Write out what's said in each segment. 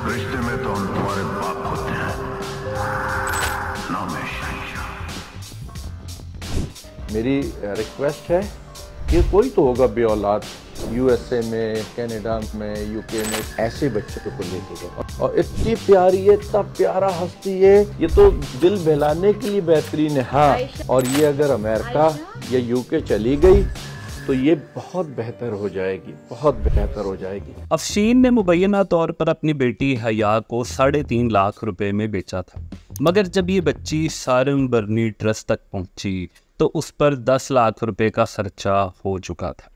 रिश्ते में तो हम तुम्हारे बाप होते हैं, ना मैं शहंशाह। मेरी रिक्वेस्ट है कि कोई तो होगा बे औलाद यूएसए में, कनाडा में, यूके में, ऐसे बच्चों को लेके जाओ। और इतनी प्यारी है, इतना प्यारा हंसती है, ये तो दिल बहलाने के लिए बेहतरीन है। हाँ, और ये अगर अमेरिका या यूके चली गई तो ये बहुत बेहतर हो जाएगी, बहुत बेहतर हो जाएगी। अफशीन ने मुबैना तौर पर अपनी बेटी हया को 3.5 लाख रुपए में बेचा था, मगर जब ये बच्ची सारंग बर्नी ट्रस्ट तक पहुंची तो उस पर 10 लाख रुपए का खर्चा हो चुका था।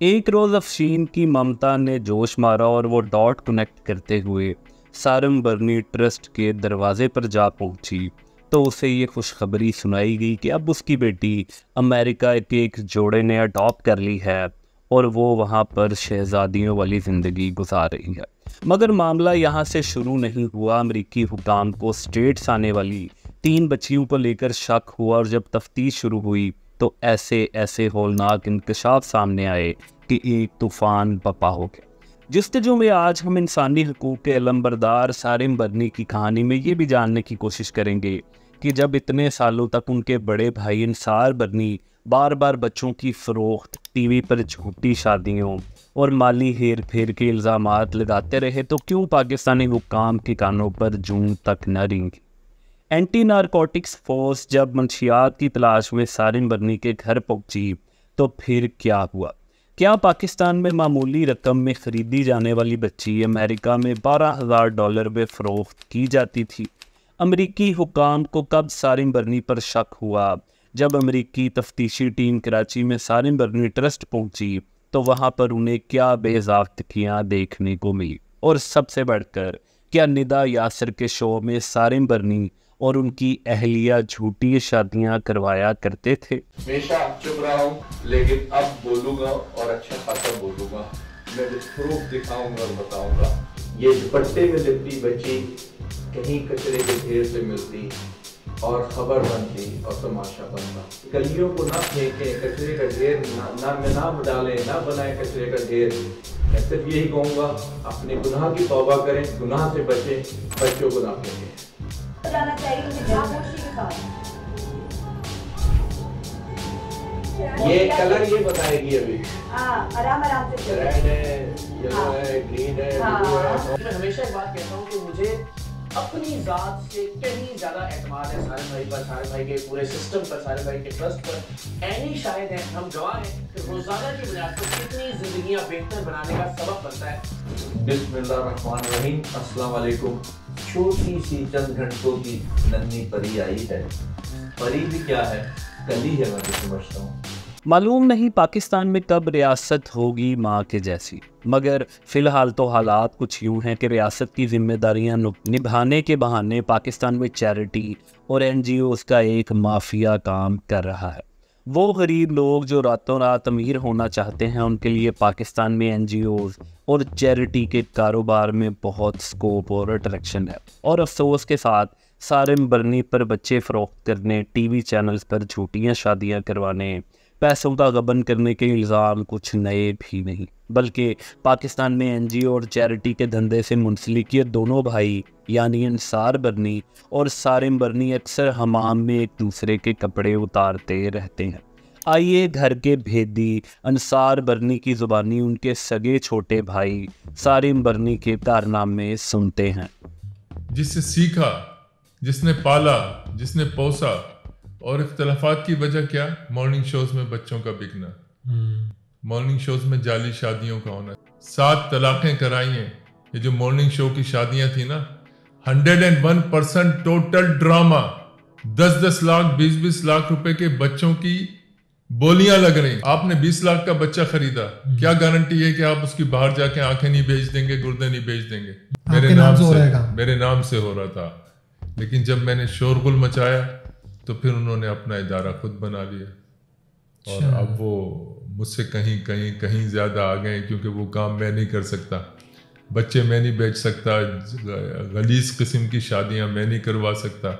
एक रोज़ अफशीन की ममता ने जोश मारा और वो डॉट कनेक्ट करते हुए सारंग बर्नी ट्रस्ट के दरवाजे पर जा पहुंची तो उसे ये खुशखबरी सुनाई गई कि अब उसकी बेटी अमेरिका के एक जोड़े ने अडॉप्ट कर ली है और वो वहाँ पर शहज़ादियों वाली ज़िंदगी गुजार रही है। मगर मामला यहाँ से शुरू नहीं हुआ। अमेरिकी हुकाम को स्टेट्स आने वाली 3 बच्चियों को लेकर शक हुआ और जब तफ्तीश शुरू हुई तो ऐसे हौलनाक इंकशाफ सामने आए कि एक तूफ़ान बपा हो गया। जिस्तजू में आज हम इंसानी हकूक़ के अलंबरदार सारिम बर्नी की कहानी में ये भी जानने की कोशिश करेंगे कि जब इतने सालों तक उनके बड़े भाई इंसार बर्नी बार बार बच्चों की फ़रोख्त, टीवी पर झूठी शादियों और माली हेर फेर के इल्ज़ामात लगाते रहे तो क्यों पाकिस्तानी हुक्काम के कानों पर जूं तक न रेंगी। एंटी नारकोटिक्स फोर्स जब मंशियात की तलाश में सारिम बर्नी के घर पहुंची तो फिर क्या हुआ? क्या पाकिस्तान में मामूली रकम में ख़रीदी जाने वाली बच्ची अमेरिका में $12,000 में फ़रोख्त की जाती थी? अमरीकी हुकाम को कब सारिम बर्नी पर शक हुआ? जब अमरीकी तफ्तीशी टीम कराची में सारिम बर्नी ट्रस्ट पहुंची तो वहां पर उन्हें क्या बेज़ाब्तगियां देखने को मिली? और सबसे बढ़कर क्या निदा यासर के शो में सारिम बर्नी और उनकी अहलिया झूठी शादियां करवाया करते थे? हमेशा चुप रहा हूँ, लेकिन अब बोलूँगा और अच्छा खासा बोलूँगा। मैं प्रूफ दिखाऊंगा और बताऊंगा। ये दुपट्टे में लिपटी बच्ची कहीं कचरे के ढेर से मिलती और खबर बनती और तमाशा बनता। कलियों को ना फेंकें, कचरे का ढेर ना डालें, ना बनाए कचरे का ढेर। मैं सिर्फ यही कहूँगा, अपने गुनाह की तौबा करें, गुनाह से बचें, बच्चों को ना फेंकें। जाना चाहिए खामोशी के साथ। ये कलर ये बताएगी अभी। आराम से रेड है, येलो है, ग्रीन है, ब्लू है। मैं हमेशा एक बात कहता हूँ कि मुझे अपनी ज़ात से कहीं ज़्यादा एतमाद है सारे भाई पर, सारे भाई के पूरे सिस्टम पर, सारे भाई के ट्रस्ट पर। ऐनी शायद है, हम गवाह हैं कि रोज़ाना की बुनियाद पर कितनी ज़िंदगियाँ बेहतर बनाने का सबब बनता है। बिस्मिल्लाहिर्रहमानिर्रहीम, अस्सलाम वालेकुम। छोटी सी चंद घंटों की नन्ही परी आई है। परी भी क्या है, कली है, मैं तो समझता हूँ। मालूम नहीं पाकिस्तान में कब रियासत होगी माँ के जैसी, मगर फ़िलहाल तो हालात कुछ यूँ हैं कि रियासत की जिम्मेदारियाँ निभाने के बहाने पाकिस्तान में चैरिटी और NGOs का एक माफिया काम कर रहा है। वो गरीब लोग जो रातों रात अमीर होना चाहते हैं, उनके लिए पाकिस्तान में NGOs और चैरिटी के कारोबार में बहुत स्कोप और अट्रैक्शन है। और अफसोस के साथ सारिम बर्नी पर बच्चे फ़रोख्त करने, TV चैनल्स पर झूठियाँ शादियाँ करवाने, पैसों का गबन करने के इल्ज़ाम कुछ नए भी नहीं, बल्कि पाकिस्तान में NGO और चैरिटी के धंधे से मुंसलिक ये दोनों भाई यानी इंसार बर्नी और सारिम बर्नी अक्सर हमाम में एक दूसरे के कपड़े उतारते रहते हैं। आइए घर के भेदी अंसार बर्नी की ज़ुबानी उनके सगे छोटे भाई सारिम बर्नी के कारनामे सुनते हैं। जिससे सीखा, जिसने पाला, जिसने पोसा, और इख्तलाफात की वजह क्या? मॉर्निंग शोज में बच्चों का बिकना, मॉर्निंग शोज में जाली शादियों का होना। 7 तलाक़ें कराई हैं। ये जो मॉर्निंग शो की शादियां थी ना, 101% टोटल ड्रामा। 10-10 लाख, 20-20 लाख रुपए के बच्चों की बोलियां लग रही। आपने 20 लाख का बच्चा खरीदा, क्या गारंटी है कि आप उसकी बाहर जाके आंखें नहीं बेच देंगे, गुर्दे नहीं बेच देंगे? मेरे नाम से हो रहा था। लेकिन जब मैंने शोरगुल मचाया तो फिर उन्होंने अपना इदारा खुद बना लिया और अब वो मुझसे कहीं ज़्यादा आ गए, क्योंकि वो काम मैं नहीं कर सकता, बच्चे मैं नहीं बेच सकता, गलीज किस्म की शादियां मैं नहीं करवा सकता।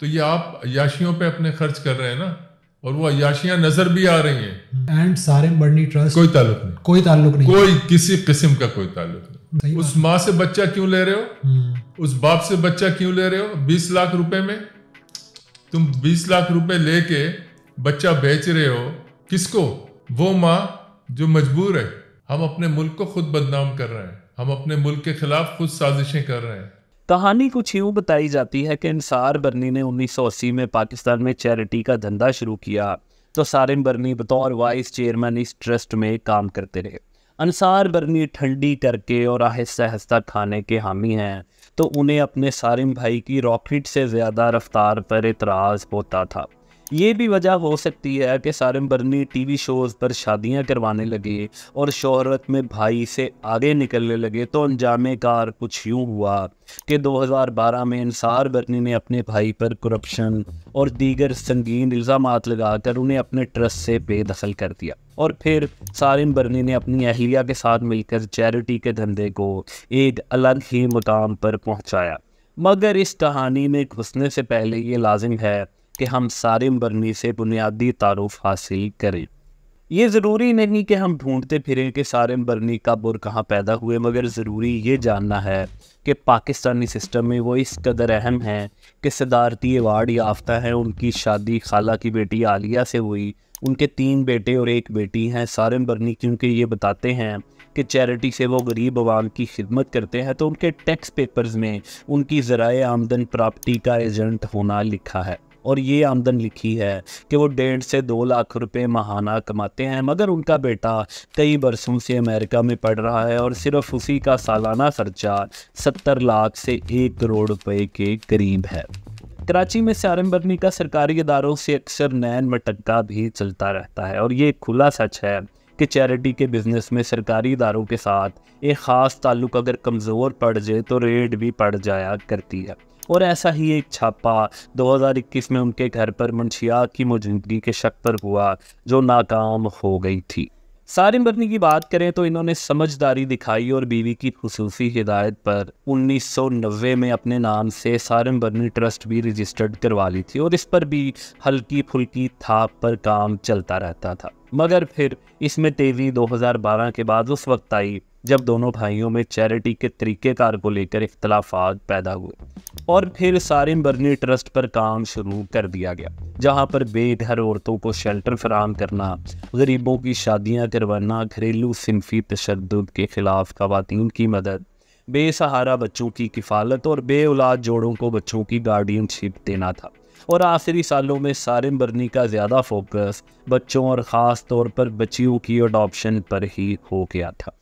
तो ये आप अय्याशियों पे अपने खर्च कर रहे हैं ना, और वो अय्याशियां नजर भी आ रही हैं। एंड सारिम बर्नी ट्रस्ट कोई ताल्लुक नहीं, कोई किसी किस्म का कोई ताल्लुक नहीं। उस माँ से बच्चा क्यों ले रहे हो, उस बाप से बच्चा क्यों ले रहे हो 20 लाख रुपए में? तुम 20 लाख रुपए लेके बच्चा बेच रहे हो किसको? वो माँ जो मजबूर है। हम अपने मुल्क को खुद बदनाम कर रहे हैं, हम अपने मुल्क के खिलाफ खुद साजिशें कर रहे हैं। कहानी कुछ यूँ बताई जाती है कि अंसार बर्नी ने 1980 में पाकिस्तान में चैरिटी का धंधा शुरू किया तो सारिम बर्नी बतौर वाइस चेयरमैन इस ट्रस्ट में काम करते रहे। अंसार बर्नी ठंडी करके और आहिस्ता आहिस्ता खाने के हामी हैं तो उन्हें अपने सारिम भाई की रॉकेट से ज़्यादा रफ्तार पर एतराज़ होता था। ये भी वजह हो सकती है कि सारिम बर्नी टीवी शोज़ पर शादियां करवाने लगे और शोहरत में भाई से आगे निकलने लगे तो अंजामे कार कुछ यूँ हुआ कि 2012 में अंसार बर्नी ने अपने भाई पर करप्शन और दीगर संगीन इल्ज़ामात लगाकर उन्हें अपने ट्रस्ट से बेदखल कर दिया और फिर सारिम बर्नी ने अपनी अहलिया के साथ मिलकर चैरिटी के धंधे को एक अलग ही मुकाम पर पहुँचाया। मगर इस कहानी में घुसने से पहले ये लाजिम है कि हम सारिम बर्नी से बुनियादी तारुफ हासिल करें। ये ज़रूरी नहीं कि हम ढूंढते फिरें कि सारिम बर्नी कब और कहाँ पैदा हुए, मगर ज़रूरी ये जानना है कि पाकिस्तानी सिस्टम में वो इस कदर अहम हैं कि सदारती अवार्ड याफ्ता हैं। उनकी शादी खाला की बेटी आलिया से हुई। उनके 3 बेटे और 1 बेटी हैं। सारिम बर्नी क्योंकि ये बताते हैं कि चैरिटी से वो गरीब आवाम की खिदमत करते हैं तो उनके टैक्स पेपर्स में उनकी ज़राए आमदन प्रॉपर्टी का एजेंट होना लिखा है और ये आमदन लिखी है कि वो 1.5 से 2 लाख रुपए माहाना कमाते हैं। मगर उनका बेटा कई बरसों से अमेरिका में पढ़ रहा है और सिर्फ उसी का सालाना खर्चा 70 लाख से 1 करोड़ रुपए के करीब है। कराची में सारिम बर्नी का सरकारी इदारों से अक्सर नैन मटक्का भी चलता रहता है और ये खुला सच है कि चैरिटी के बिज़नेस में सरकारी इदारों के साथ एक ख़ास ताल्लुक़ अगर कमज़ोर पड़ जाए तो रेड भी पड़ जाया करती है। और ऐसा ही एक छापा 2021 में उनके घर पर मंशियात की मौजूदगी के शक पर हुआ जो नाकाम हो गई थी। सारिम बर्नी की बात करें तो इन्होंने समझदारी दिखाई और बीवी की खुसूसी हिदायत पर 1990 में अपने नाम से सारिम बर्नी ट्रस्ट भी रजिस्टर्ड करवा ली थी और इस पर भी हल्की फुल्की थाप पर काम चलता रहता था। मगर फिर इसमें तेज़ी 2012 के बाद उस वक्त आई जब दोनों भाइयों में चैरिटी के तरीक़ेकार को लेकर इख्तलाफात पैदा हुए और फिर सारिम बर्नी ट्रस्ट पर काम शुरू कर दिया गया जहां पर बेघर औरतों को शेल्टर फराहम करना, गरीबों की शादियां करवाना, घरेलू सिनफी तशद्दुद के ख़िलाफ़ ख़वातीन की मदद, बेसहारा बच्चों की किफ़ालत और बे औलाद जोड़ों को बच्चों की गार्डियनशिप देना था। और आखिरी सालों में सारिम बर्नी का ज़्यादा फोकस बच्चों और ख़ास तौर पर बच्चियों की अडॉप्शन पर ही हो गया था।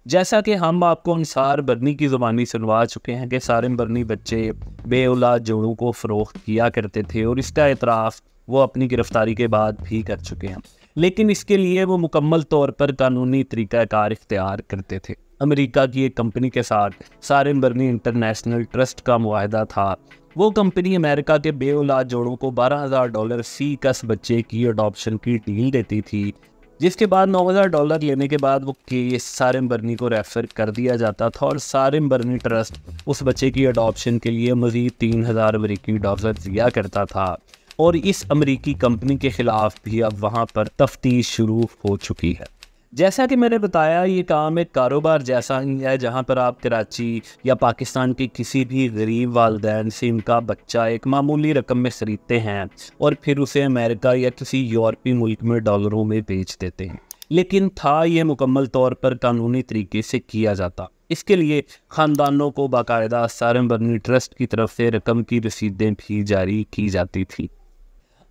जैसा कि हम आपको अंसार बर्नी की ज़ुबानी सुनवा चुके हैं कि सारिम बर्नी बच्चे बे औलाद जोड़ों को फ़रोख्त किया करते थे और इसका एतराफ़ वो अपनी गिरफ़्तारी के बाद भी कर चुके हैं, लेकिन इसके लिए वो मुकम्मल तौर पर कानूनी तरीक़ाकार इख्तियार करते थे। अमेरिका की एक कंपनी के साथ सारिम बर्नी इंटरनेशनल ट्रस्ट का मुआहदा था। वो कंपनी अमेरिका के बे औलाद जोड़ों को $12,000 फ़ी कस बच्चे की अडॉप्शन की डील देती थी, जिसके बाद $9,000 लेने के बाद वो केस सारिम बर्नी को रेफ़र कर दिया जाता था और सारिम बर्नी ट्रस्ट उस बच्चे की अडॉप्शन के लिए मज़ीद $3,000 अमेरिकी डॉलर दिया करता था और इस अमेरिकी कंपनी के ख़िलाफ़ भी अब वहाँ पर तफ्तीश शुरू हो चुकी है। जैसा कि मैंने बताया, ये काम एक कारोबार जैसा ही है जहाँ पर आप कराची या पाकिस्तान के किसी भी गरीब वालिदैन से इनका बच्चा एक मामूली रकम में ख़रीदते हैं और फिर उसे अमेरिका या किसी यूरोपीय मुल्क में डॉलरों में बेच देते हैं। लेकिन था ये मुकम्मल तौर पर कानूनी तरीके से किया जाता। इसके लिए ख़ानदानों को बाकायदा सारिम बर्नी ट्रस्ट की तरफ से रकम की रसीदें भी जारी की जाती थी।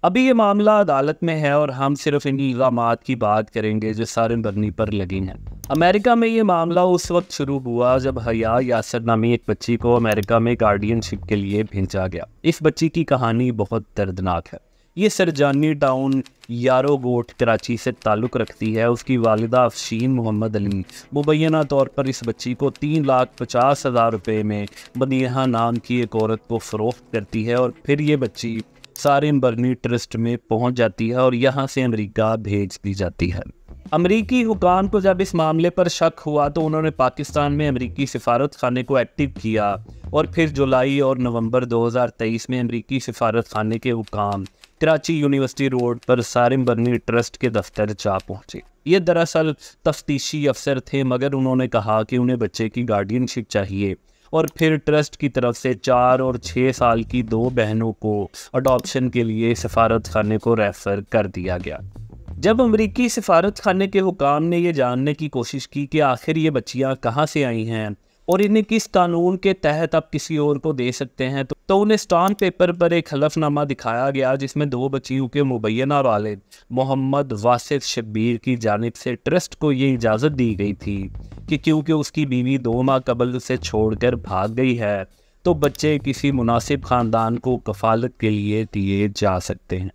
अभी ये मामला अदालत में है और हम सिर्फ इन इल्ज़ामात की बात करेंगे जो सारिम बर्नी पर लगी हैं। अमेरिका में ये मामला उस वक्त शुरू हुआ जब हया यासर नामी एक बच्ची को अमेरिका में गार्डियनशिप के लिए भेजा गया। इस बच्ची की कहानी बहुत दर्दनाक है। ये सरजानी टाउन यारो गोट कराची से ताल्लुक़ रखती है। उसकी वालिदा अफशीन मोहम्मद अली मुबैना तौर पर इस बच्ची को 3,50,000 रुपये में बदीहा नाम की एक औरत को फ़रोख्त करती है और फिर ये बच्ची सारिम बर्नी ट्रस्ट में पहुंच जाती है और यहाँ से अमेरिका भेज दी जाती है। अमेरिकी हुकाम को जब इस मामले पर शक हुआ तो उन्होंने पाकिस्तान में अमेरिकी सिफारत खाने को एक्टिव किया और फिर जुलाई और नवंबर 2023 में अमेरिकी सिफारत खाने के हुकाम कराची यूनिवर्सिटी रोड पर सारिम बर्नी ट्रस्ट के दफ्तर जा पहुंचे। ये दरअसल तफ्तीशी अफसर थे, मगर उन्होंने कहा कि उन्हें बच्चे की गार्डियनशिप चाहिए और फिर ट्रस्ट की तरफ से 4 और 6 साल की 2 बहनों को अडॉप्शन के लिए सफारत खाने को रेफ़र कर दिया गया। जब अमरीकी सफारत खाने के हुकाम ने यह जानने की कोशिश की कि आखिर ये बच्चियां कहाँ से आई हैं और इन्हें किस कानून के तहत आप किसी और को दे सकते हैं, तो उन्हें स्टाम्प पेपर पर एक हलफनामा दिखाया गया जिसमें 2 बच्चियों के मुबैना वालिद मोहम्मद वासिफ शब्बीर की जानिब से ट्रस्ट को ये इजाज़त दी गई थी कि क्योंकि उसकी बीवी 2 माह कबल उसे छोड़कर भाग गई है तो बच्चे किसी मुनासिब ख़ानदान को कफालत के लिए दिए जा सकते हैं।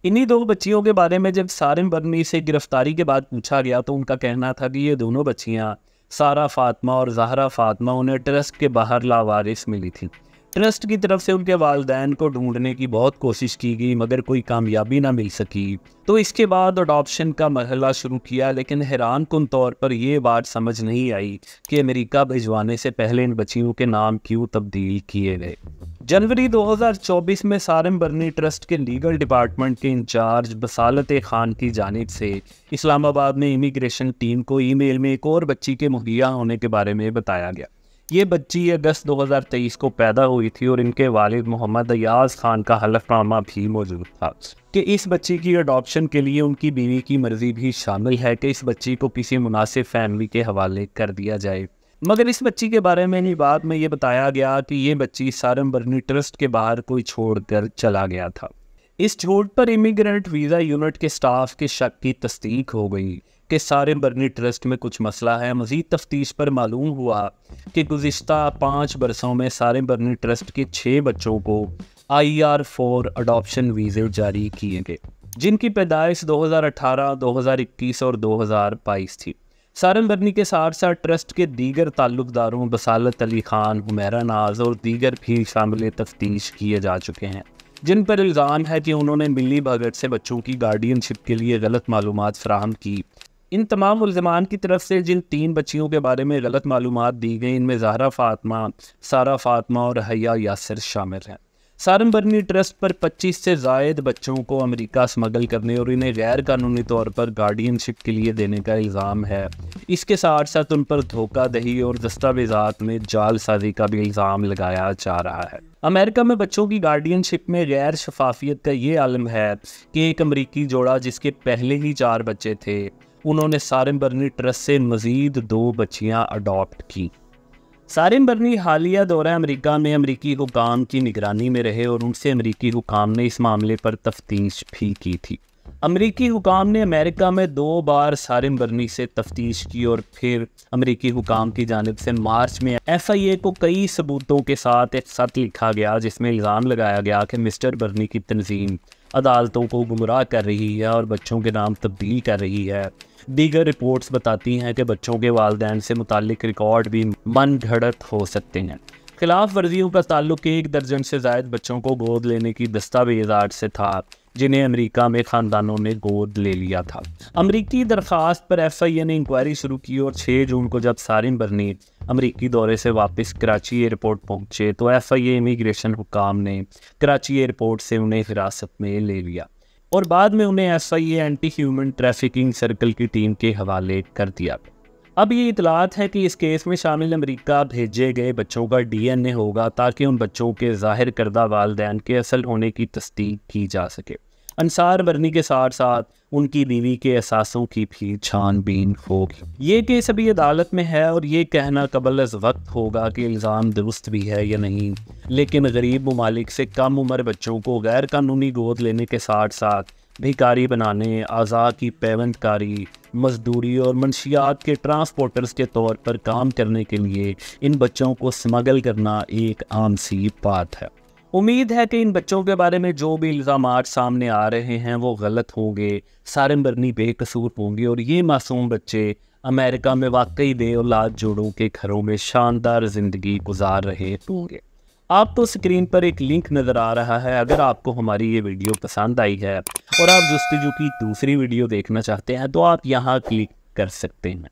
इन्हीं 2 बच्चियों के बारे में जब सारिम बर्नी से गिरफ्तारी के बाद पूछा गया तो उनका कहना था कि ये दोनों बच्चियां सारा फातिमा और ज़हरा फातिमा उन्हें ट्रस्ट के बाहर लावारिस मिली थी। ट्रस्ट की तरफ से उनके वालिदैन को ढूंढने की बहुत कोशिश की गई मगर कोई कामयाबी ना मिल सकी, तो इसके बाद अडॉप्शन का मरहला शुरू किया। लेकिन हैरान कुन तौर पर यह बात समझ नहीं आई कि अमेरिका भिजवाने से पहले इन बच्चियों के नाम क्यों तब्दील किए गए। जनवरी 2024 में सारिम बर्नी ट्रस्ट के लीगल डिपार्टमेंट के इंचार्ज बसालत खान की जानिब से इस्लामाबाद में इमिग्रेशन टीम को ईमेल में एक और बच्ची के मुहैया होने के बारे में बताया गया। ये बच्ची अगस्त 2023 को पैदा हुई थी और इनके वालिद मोहम्मद अयाज खान का हलफनामा भी मौजूद था कि इस बच्ची की अडॉप्शन के लिए उनकी बीवी की मर्जी भी शामिल है कि इस बच्ची को किसी मुनासिब फैमिली के हवाले कर दिया जाए। मगर इस बच्ची के बारे में बाद में ये बताया गया कि ये बच्ची सारिम बर्नी ट्रस्ट के बाहर कोई छोड़कर चला गया था। इस छोड़ पर इमिग्रेंट वीज़ा यूनिट के स्टाफ के शक की तस्दीक हो गई कि सारिम बर्नी ट्रस्ट में कुछ मसला है। मज़ीद तफ्तीश पर मालूम हुआ कि गुज़िश्ता 5 बरसों में सारिम बर्नी ट्रस्ट के 6 बच्चों को IR4 अडॉप्शन वीज़े जारी किए गए, जिनकी पैदाइश 2018, 2021 और 2022 थी। सारिम बर्नी के साथ साथ ट्रस्ट के दीगर ताल्लुकदारों बसालत अली खान, हुमैरा नाज और दीगर भी शामिल तफ्तीश किए जा चुके हैं, जिन पर इल्ज़ाम है कि उन्होंने मिली भगत से बच्चों की गार्डियनशिप के लिए गलत मालूमात फराहम की। इन तमाम मुल्ज़िमान की तरफ से जिन 3 बच्चियों के बारे में गलत मालूमात दी गई, इनमें ज़हरा फातिमा, सारा फातिमा और हया यासिर शामिल हैं। सारिम बर्नी ट्रस्ट पर 25 से ज़ायद बच्चों को अमेरिका स्मगल करने और इन्हें गैर कानूनी तौर पर गार्डियनशिप के लिए देने का इल्ज़ाम है। इसके साथ साथ उन पर धोखाधड़ी और दस्तावेज़ात में जालसाजी का भी इल्ज़ाम लगाया जा रहा है। अमेरिका में बच्चों की गार्डियनशिप में गैर शफाफियत का ये आलम है कि एक अमरीकी जोड़ा जिसके पहले ही 4 बच्चे थे, उन्होंने सारिम बर्नी ट्रस्ट से मज़ीद 2 बच्चियाँ अडॉप्ट की। सारिम बर्नी हालिया दौरा अमेरिका में अमरीकी हुकाम की निगरानी में रहे और उनसे अमरीकी हुकाम ने इस मामले पर तफ्तीश भी की थी। अमरीकी हुकाम ने अमेरिका में 2 बार सारिम बर्नी से तफ्तीश की और फिर अमरीकी हुकाम की जानिब से मार्च में FIA को कई सबूतों के साथ एक खत लिखा गया जिसमें इल्ज़ाम लगाया गया कि मिस्टर बर्नी की तंजीम अदालतों को गुमराह कर रही है और बच्चों के नाम तब्दील कर रही है। दीगर रिपोर्ट्स बताती हैं कि बच्चों के वालिदैन से मुताल्लिक रिकॉर्ड भी मन घड़त हो सकते हैं। खिलाफ वर्जियों का ताल्लुक 1 दर्जन से ज़ायद बच्चों को गोद लेने की दस्तावेज़ात से था, जिन्हें अमेरिका में ख़ानदानों ने गोद ले लिया था। अमरीकी दरख्वास्त पर FIA ने इंक्वायरी शुरू की और 6 जून को जब सारिम बर्नी अमरीकी दौरे से वापस कराची एयरपोर्ट पहुंचे तो FIA इमिग्रेशन हुकाम ने कराची एयरपोर्ट से उन्हें हिरासत में ले लिया और बाद में उन्हें FIA anti human trafficking circle की टीम के हवाले कर दिया। अब ये इतलात है कि इस केस में शामिल अमेरिका भेजे गए बच्चों का DNA होगा ताकि उन बच्चों के ज़ाहिर करदा वालिदैन के असल होने की तस्दीक की जा सके। अंसार बर्नी के साथ साथ उनकी बीवी के असासों की भी छानबीन होगी। ये केस अभी अदालत में है और ये कहना कबल अज़ वक्त होगा कि इल्ज़ाम दुरुस्त भी है या नहीं, लेकिन गरीब ममालिक से कम उम्र बच्चों को गैर कानूनी गोद लेने के साथ साथ भिखारी बनाने, आज़ा की पैवंदकारी, मजदूरी और मंशियात के ट्रांसपोर्टर्स के तौर पर काम करने के लिए इन बच्चों को स्मगल करना एक आम सी बात है। उम्मीद है कि इन बच्चों के बारे में जो भी इल्ज़ामात सामने आ रहे हैं वो गलत होंगे, सारिम बर्नी बेकसूर होंगे और ये मासूम बच्चे अमेरिका में वाकई बे औलाद जोड़ों के घरों में शानदार ज़िंदगी गुजार रहे होंगे। आपको स्क्रीन पर एक लिंक नज़र आ रहा है। अगर आपको हमारी ये वीडियो पसंद आई है और आप जुस्तजू की दूसरी वीडियो देखना चाहते हैं तो आप यहाँ क्लिक कर सकते हैं।